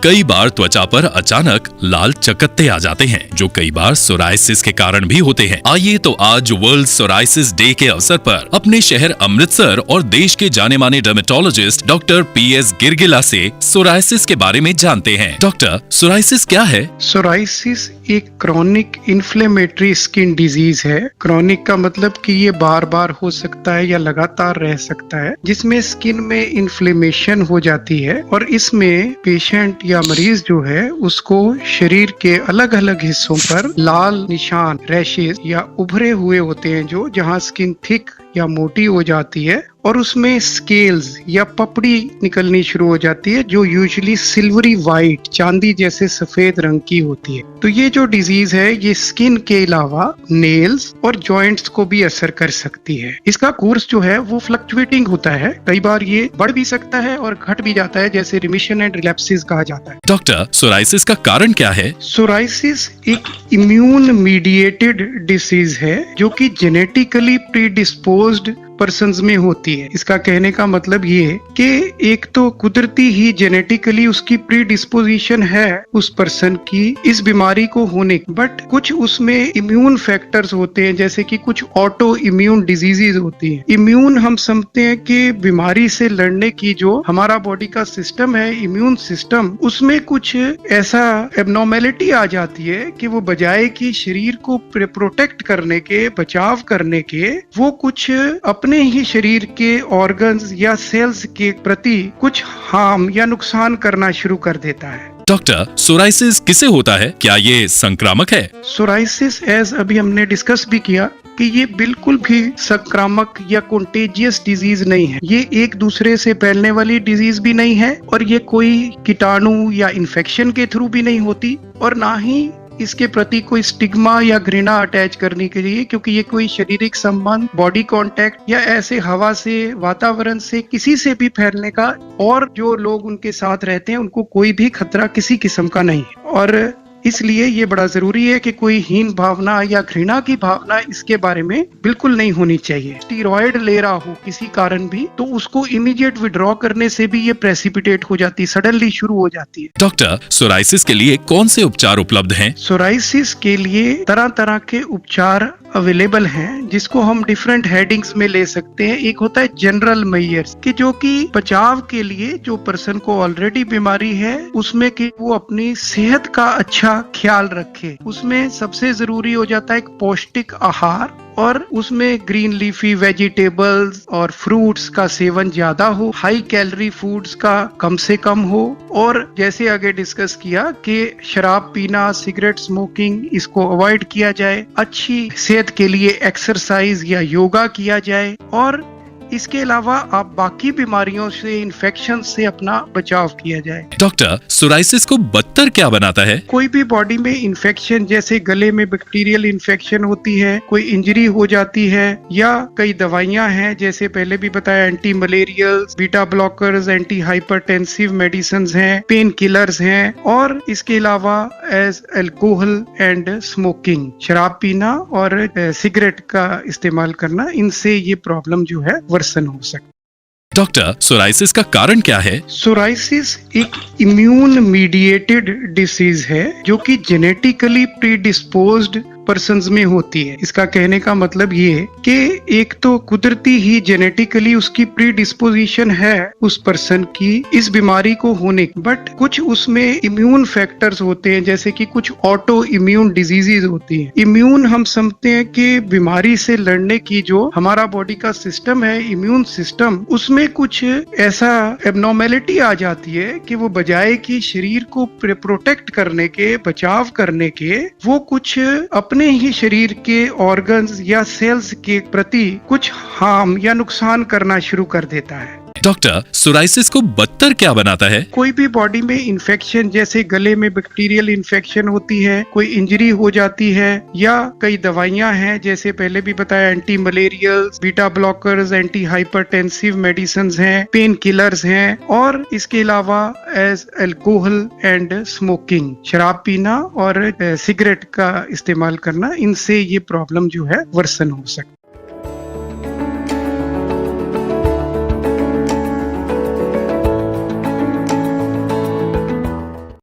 कई बार त्वचा पर अचानक लाल चकत्ते आ जाते हैं, जो कई बार सोराइसिस के कारण भी होते हैं। आइए तो आज वर्ल्ड सोराइसिस डे के अवसर पर अपने शहर अमृतसर और देश के जाने माने डर्मेटोलॉजिस्ट डॉक्टर PS गिरगिला से सोराइसिस के बारे में जानते हैं। डॉक्टर, सोराइसिस क्या है? सोराइसिस एक क्रॉनिक इन्फ्लेमेटरी स्किन डिजीज है। क्रॉनिक का मतलब कि ये बार बार हो सकता है या लगातार रह सकता है, जिसमें स्किन में इन्फ्लेमेशन हो जाती है और इसमें पेशेंट या मरीज जो है उसको शरीर के अलग अलग हिस्सों पर लाल निशान, रैशेज या उभरे हुए होते हैं, जो जहाँ स्किन थिक या मोटी हो जाती है और उसमें स्केल्स या पपड़ी निकलनी शुरू हो जाती है, जो यूजुअली सिल्वरी वाइट, चांदी जैसे सफेद रंग की होती है। तो ये जो डिजीज है ये स्किन के अलावा नेल्स और जॉइंट्स को भी असर कर सकती है। इसका कोर्स जो है वो फ्लक्चुएटिंग होता है, कई बार ये बढ़ भी सकता है और घट भी जाता है, जैसे रिमिशन एंड रिलैप्सिस कहा जाता है। डॉक्टर, सोराइसिस का कारण क्या है? सोराइसिस एक इम्यून मीडिएटेड डिसीज है जो कि जेनेटिकली प्रीडिस्पोज्ड पर्सन्स में होती है। इसका कहने का मतलब ये है कि एक तो कुदरती ही जेनेटिकली उसकी प्रीडिस्पोजिशन है उस पर्सन की इस बीमारी को होने की, बट कुछ उसमें इम्यून फैक्टर्स होते हैं, जैसे कि कुछ ऑटो इम्यून डिजीजेज होती हैं। इम्यून हम समझते हैं कि बीमारी से लड़ने की जो हमारा बॉडी का सिस्टम है, इम्यून सिस्टम, उसमें कुछ ऐसा एबनॉर्मेलिटी आ जाती है कि वो बजाय कि शरीर को प्रोटेक्ट करने के, बचाव करने के, वो कुछ अपने ही शरीर के ऑर्गन्स या सेल्स के प्रति कुछ हार्म या नुकसान करना शुरू कर देता है। डॉक्टर, सोराइसिस किसे होता है? क्या ये संक्रामक है? सोराइसिस एज अभी हमने डिस्कस भी किया कि ये बिल्कुल भी संक्रामक या कंटेजियस डिजीज नहीं है। ये एक दूसरे से फैलने वाली डिजीज भी नहीं है और ये कोई कीटाणु या इन्फेक्शन के थ्रू भी नहीं होती और ना ही इसके प्रति कोई स्टिग्मा या घृणा अटैच करने के लिए, क्योंकि ये कोई शारीरिक संबंध, बॉडी कांटेक्ट या ऐसे हवा से, वातावरण से, किसी से भी फैलने का और जो लोग उनके साथ रहते हैं उनको कोई भी खतरा किसी किस्म का नहीं है। और इसलिए ये बड़ा जरूरी है कि कोई हीन भावना या घृणा की भावना इसके बारे में बिल्कुल नहीं होनी चाहिए। स्टीरॉयड ले रहा हो किसी कारण भी तो उसको इमीडिएट विड्रॉ करने से भी ये प्रेसिपिटेट हो जाती है, सडनली शुरू हो जाती है। डॉक्टर, सोराइसिस के लिए कौन से उपचार उपलब्ध हैं? सोराइसिस के लिए तरह तरह के उपचार अवेलेबल हैं, जिसको हम डिफरेंट हेडिंग्स में ले सकते हैं। एक होता है जनरल मेजर्स कि जो कि बचाव के लिए, जो पर्सन को ऑलरेडी बीमारी है उसमें कि वो अपनी सेहत का अच्छा ख्याल रखे। उसमें सबसे जरूरी हो जाता है एक पौष्टिक आहार और उसमें ग्रीन लीफी वेजिटेबल्स और फ्रूट्स का सेवन ज्यादा हो, हाई कैलोरी फूड्स का कम से कम हो, और जैसे आगे डिस्कस किया कि शराब पीना, सिगरेट स्मोकिंग, इसको अवॉइड किया जाए। अच्छी सेहत के लिए एक्सरसाइज या योगा किया जाए और इसके अलावा आप बाकी बीमारियों से, इन्फेक्शन से अपना बचाव किया जाए। डॉक्टर, सोराइसिस को बदतर क्या बनाता है? कोई भी बॉडी में इन्फेक्शन, जैसे गले में बैक्टीरियल इन्फेक्शन होती है, कोई इंजरी हो जाती है, या कई दवाइयां हैं जैसे पहले भी बताया, anti malarials, beta blockers, anti hypertensive medicine हैं, पेन किलर्स हैं, और इसके अलावा एज अल्कोहल एंड स्मोकिंग, शराब पीना और सिगरेट का इस्तेमाल करना, इनसे ये प्रॉब्लम जो है वर्सन हो सकता है। डॉक्टर, सोराइसिस का कारण क्या है? सोराइसिस एक इम्यून मीडिएटेड डिसीज है जो कि जेनेटिकली प्रीडिस्पोज्ड पर्सन्स में होती है। इसका कहने का मतलब ये है कि एक तो कुदरती ही जेनेटिकली उसकी प्रीडिस्पोजिशन है उस पर्सन की इस बीमारी को होने की, बट कुछ उसमें इम्यून फैक्टर्स होते हैं, जैसे कि कुछ ऑटो इम्यून डिजीजेज होती हैं। इम्यून हम समझते हैं कि बीमारी से लड़ने की जो हमारा बॉडी का सिस्टम है, इम्यून सिस्टम, उसमें कुछ ऐसा एबनॉर्मेलिटी आ जाती है कि वो बजाय कि शरीर को प्रोटेक्ट करने के, बचाव करने के, वो कुछ अपने ही शरीर के ऑर्गन्स या सेल्स के प्रति कुछ हार्म या नुकसान करना शुरू कर देता है। डॉक्टर, सोराइसिस को बदतर क्या बनाता है? कोई भी बॉडी में इन्फेक्शन, जैसे गले में बैक्टीरियल इन्फेक्शन होती है, कोई इंजरी हो जाती है, या कई दवाइयां हैं जैसे पहले भी बताया, anti malarials, beta blockers, anti hypertensive medicine हैं, पेन किलर्स हैं, और इसके अलावा एज अल्कोहल एंड स्मोकिंग, शराब पीना और सिगरेट का इस्तेमाल करना, इनसे ये प्रॉब्लम जो है वर्सन हो सकती है।